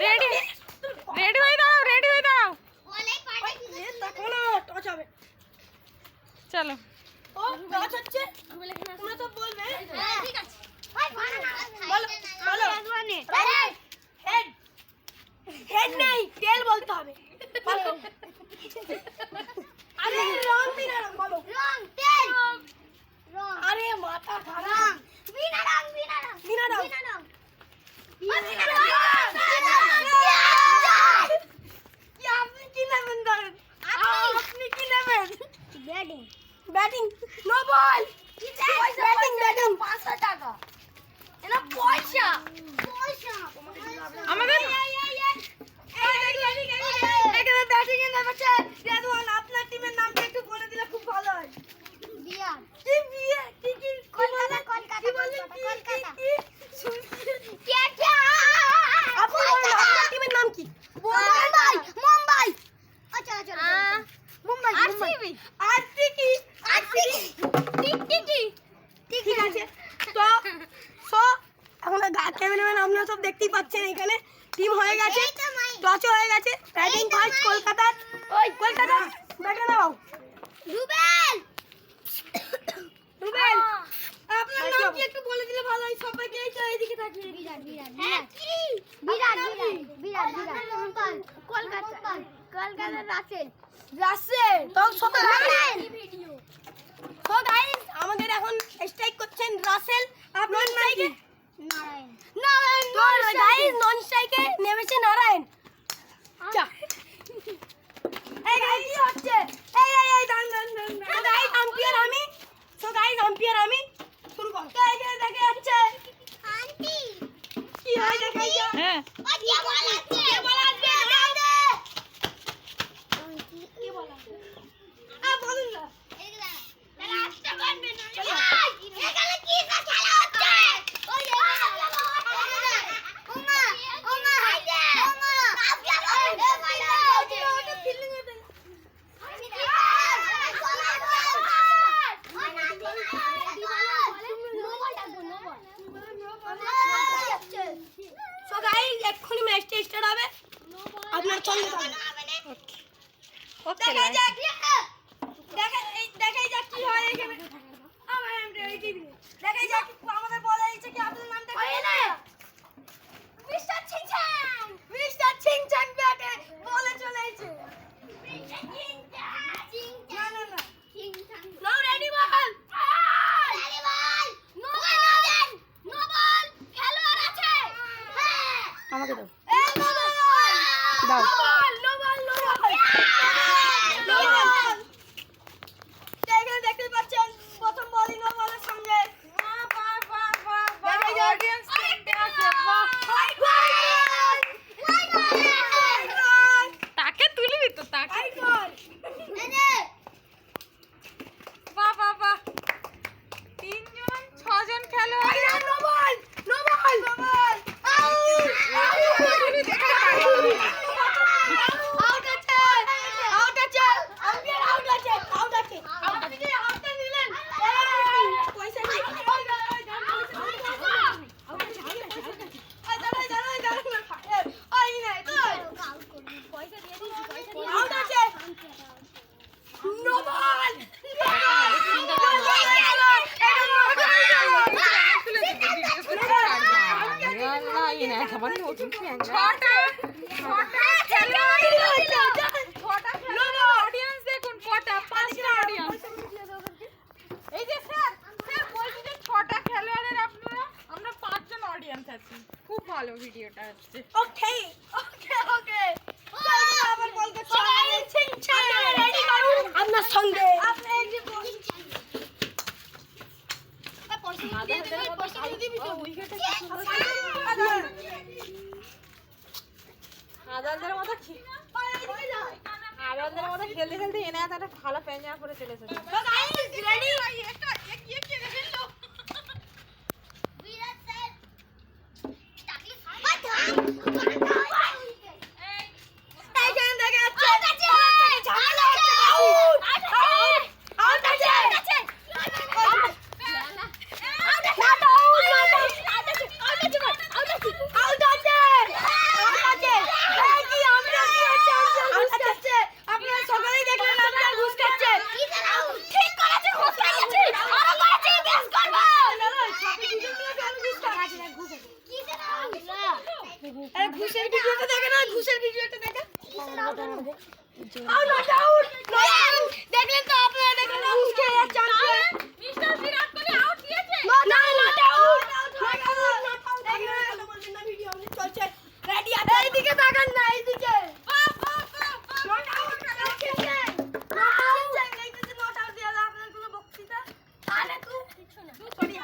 Ready ready হয়ে দাও, ready হয়ে দাও। চলো তেল বলতে হবে। আরে রং বিনা রং বলো। রং তেল রং। আরে মাথা খারাপ। বিনা রং বিনা রং বিনা রং বিনা রং। আপনি কি নেবেন ধরেন? আপনি কি নেবেন? Batting batting no ball. Batting batting 500 টাকা। এটা পয়সা পয়সা আমাদের এখানে ব্যাটিং এ নেমেছে রেদওয়ান। আপনার টিমের নামটা একটু বলে দিলে খুব ভালো হয়। বিয়ার কি বিয়ার কি কি কলকাতা কলকাতা কলকাতা কে কে আপনার টিমের নাম কি? মুম্বাই মুম্বাই। আচ্ছা আচ্ছা মুম্বাই আরসিবি আরসিবি আরসিবি টিকি ঠিক আছে। তো এখন ক্যামেরাম্যান আপনারা সব দেখতেই পাচ্ছেন এখানে টিম হয়ে গেছে, টস হয়ে গেছে। ব্যাটিং ফার্স্ট কলকাতার। ওই কলকাতা ব্যাটে নাও। রুবেল রুবেল আপনার নাম কি একটু বলে দিলে ভালো হয়। সবাইকে এই তো এইদিকে তাকিয়ে। বিরাট বিরাট বিরাট বিরাট বিরাট কলকাতা কলকাতা রাসেল রাসেল তো ভিডিও। তো গাইস আমাদের এখন স্ট্রাইক করছেন রাসেল। আপনার নাইকে নারায়ণ নারায়ণ। তো গাইস নন স্ট্রাইকে নেমেছে নারায়ণ। আচ্ছা এই গাইস কি হচ্ছে? এই দান দান দান। তো গাইস আম্পায়ার আমি। তো গাইস আম্পায়ার আমি। শুরু কর। তো এই যে দেখে যাচ্ছে আন্টি কি হয় দেখাই যা। হ্যাঁ ও কে বলাচ্ছে কে বলাচ্ছে কে বলাচ্ছে বলুন না। রাস্তা করবে না এখানে কি খেলা হচ্ছে? ওই ওমা ওমা ওমা আপনি ওটা ফিল্ডিং এ দেন। সো গাইস এক্ষুনি ম্যাচটা স্টার্ট হবে। আপনার চলে ওকে দেখাই যাক দেখাই যাক কি হয় এখানে। আমার দেখাই যাক আমাদের বলে দিচ্ছে কি আপনার নামটা কি? মিস্টার ছিংচাং। মিস্টার ছিংচাং ব্যাটে বলে চলে এসেছে। মিস্টার ছিংচাং না না না ছিংচাং no ready ball ready ball no ball no ball খেলোয়াড় আছে। হ্যাঁ আমাকে দাও এই নো বল দাও। No ball no ball no ball no ball. দেখেন দেখতে পাচ্ছেন প্রথম বলই নো বলের সঙ্গে। দেখাই যাক অডিয়েন্স দেখতে আছে। বাহ তাকে তুলবি তো তাকে। বাহ বাহ বাহ 3 জন 6 জন খেলোয়াড়। খুব ভালো ভিডিওটা হচ্ছে। ওকে ওকে ওকে আবার বল করছি রেডি করুন আপনার সঙ্গে। আপনি এই যে আদালদের মতো খেলতে খেলতে এনে একটা ভালো প্যাঞ্জা করে চলে এসেছে। আউট আরে ঘুষের ভিডিওটা দেখে না, ঘুষের ভিডিওটা দেখে। দেখলেন তো আপনারা, দেখলেন ঘুষ খেয়ে যাচ্ছে। মিস্টার বিরাট কোহলি আউট দিয়েছে। না নট আউট, চলছে রেডি আছে। এইদিকে তাকান না, এইদিকে বাহ বাহ বাহ বাহ। নট আউট খেলছে, নট আউট দিয়ে দাও আপনার কোনো বক্তৃতা তাহলে তো কিছু না। সরি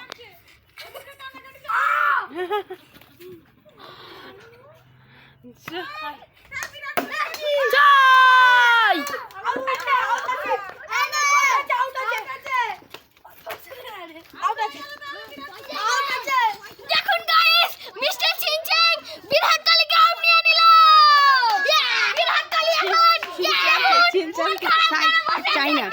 দেখুন গাইস, মিস্টার চিনচাং বিরাট কোহলিকে আউট নিয়ে নিল। বিরাট কোহলি এখন চিনচাং চাই না।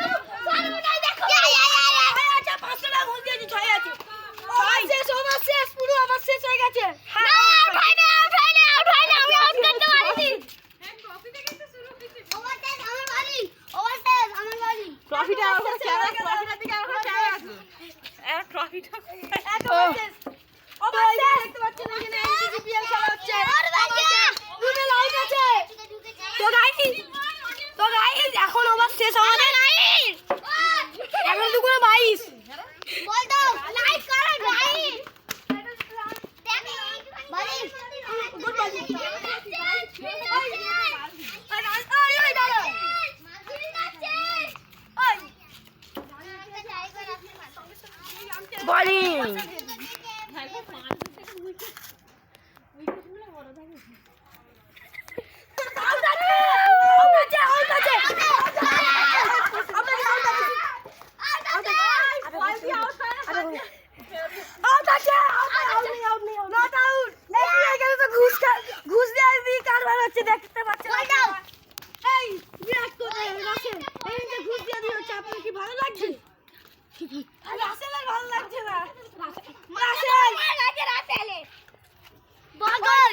হ্যাঁ ট্রফি থেকে তো শুরু হয়েছে। ট্রফিটা ওখানে খেলা, ট্রফিটার দিকে ওখানে খেলা আছে। ট্রফিটা এখন ওভার শেষ আমাদের, এখন 2-22। বল দাও, লাইক করো গাইস। Good bowling. বোলিং ঘুষ দিয়ে কারবার হচ্ছে, দেখতে পাচ্ছেন। এই বিরাট কোহলি রাসেল, এই যে ঘুষ দিয়ে দিয়েছে, আপনার কি ভালো লাগছে? রাসেলের ভালো লাগছে না। রাসেল পাগল।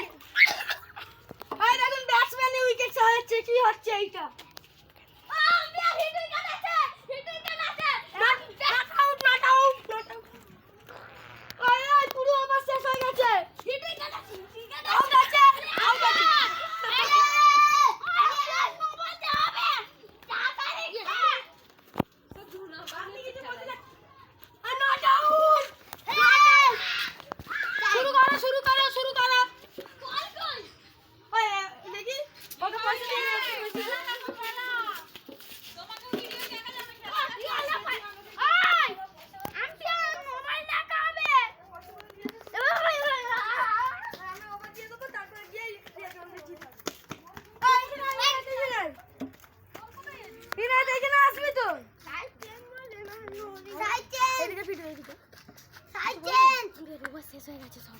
এই দেখুন ব্যাটসম্যান উইকেট ছাড়াচ্ছে, কি হচ্ছে এইটা? Not out. ওই পুরো ওভার শেষ হয়ে গেছে। Out আছে। Not out. শুরু করো। ওই দেখি কত পয়সা দিয়ে তোমাকে ভিডিও দেখা যাবে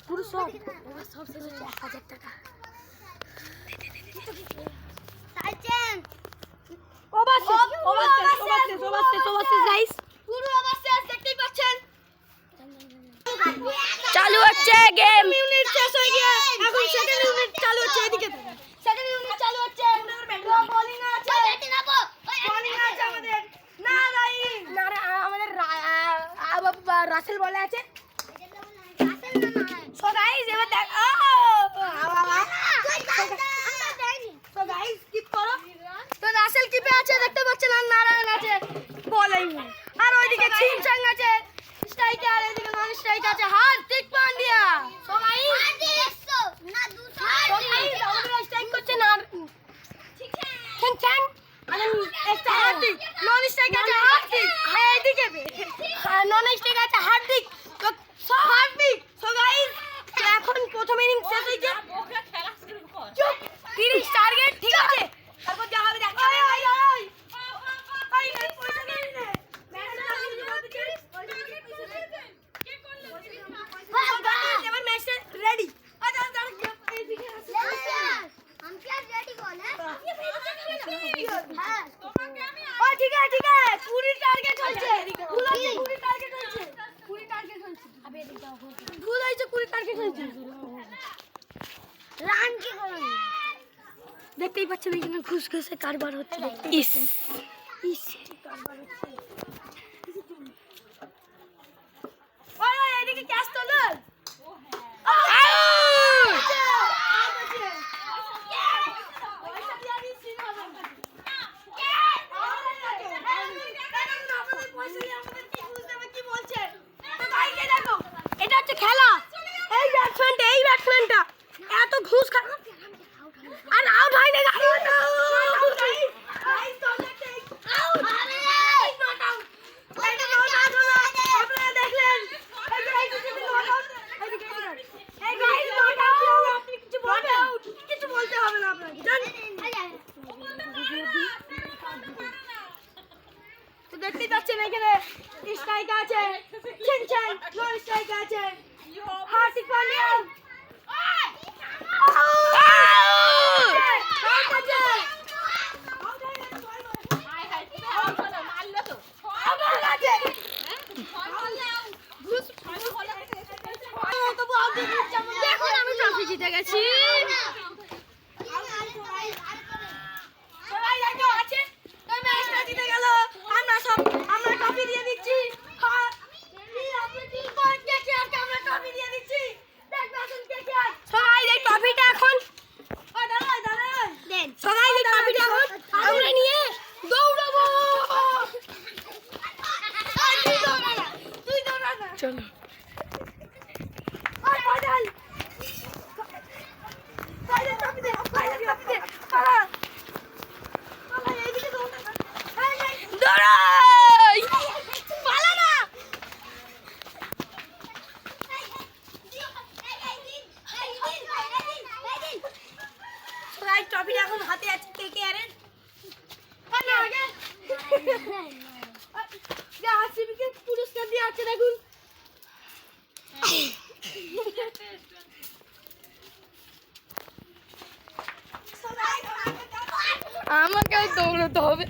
পুরো সব শেষ হয়েছে। 1000 টাকা দেখতেই পাচ্ছেন। চালু হচ্ছে গেম। ইউনিট শেষ হয়ে গিয়ে এখন সেকেন্ড ইউনিট চালু হচ্ছে। এদিকে সেকেন্ড ইউনিট চালু হচ্ছে। বোলিং আছে, আমাদের আমাদের রাসেল বলে আছে। সো গাইস এবার দেখ, সো গাইস স্কিপ করো। তো রাসেল কিপে আছে দেখতে পাচ্ছেন, আর নারায়ণ আছে বোলিং, আর ওইদিকে চিনচাং আছে স্ট্রাইকার, এদিকে নন স্ট্রাইকার আছে Hardik Pandya. So guys strike করছে না চিনচাং, একটা হার্দিক, নন স্ট্রাইকার আছে হার্দিক, এইদিকে নন স্ট্রাইকার আছে হার্দিক। সো গাইস এখন প্রথম ইনিংস শেষ হয়েছে। ওকে খেলা শুরু কর। চুপ, 30 টার্গেট, ঠিক আছে, তারপর যা হবে দেখা যাবে। এবার ম্যাচটা রেডি। ঠিক আছে 20 টার্গেট হয়েছে। ভুল হয়েছে 20 টার্গেট হয়েছে। ভুল হয়েছে 20 টার্গেট হয়েছে। রান কি করুন, দেখতেই পাচ্ছেন এখানে ঘুষ ঘুষে কারবার হচ্ছে। ইস কারবার হচ্ছে। ওই এদিকে ক্যাচ তো লই। ব্যাটসম্যানটা এত ঘুষ খায় আর আউট হয় না আপনারা দেখলেন কিছু বলতে হবে না আপনাকে তো দেখতেই পাচ্ছেন এখানে স্ট্রাইক আছে ছিনছেন নন স্ট্রাইক আছে হার্দিক পান্ডিয়া দেখুন আমি ট্রফি জিতে গেছি সবাই দেখো আছে তো ম্যাচটা জিতে গেল আমরা ট্রফি দিয়ে দিচ্ছি হ্যাঁ আপনি কি করেন কে আমরা ট্রফি দিয়ে দিচ্ছি দেখবেন কে সবাই এই ট্রফিটা এখন দাঁড়ান দেন সবাই এই ট্রফিটা এখন আমরা নিয়ে দৌড়াবো তুই দৌড়া না চলো আর বাদাল ফাইনাল ট্রফি দে এইদিকে দৌড়া দৌড়াই পালা না রাইট ট্রফিটা এখন হাতে আছে কে আরে না আগে যা আরসিবি কে পুরস্কার দিয়ে আছে দেখুন আমাকে দৌড়াতে হবে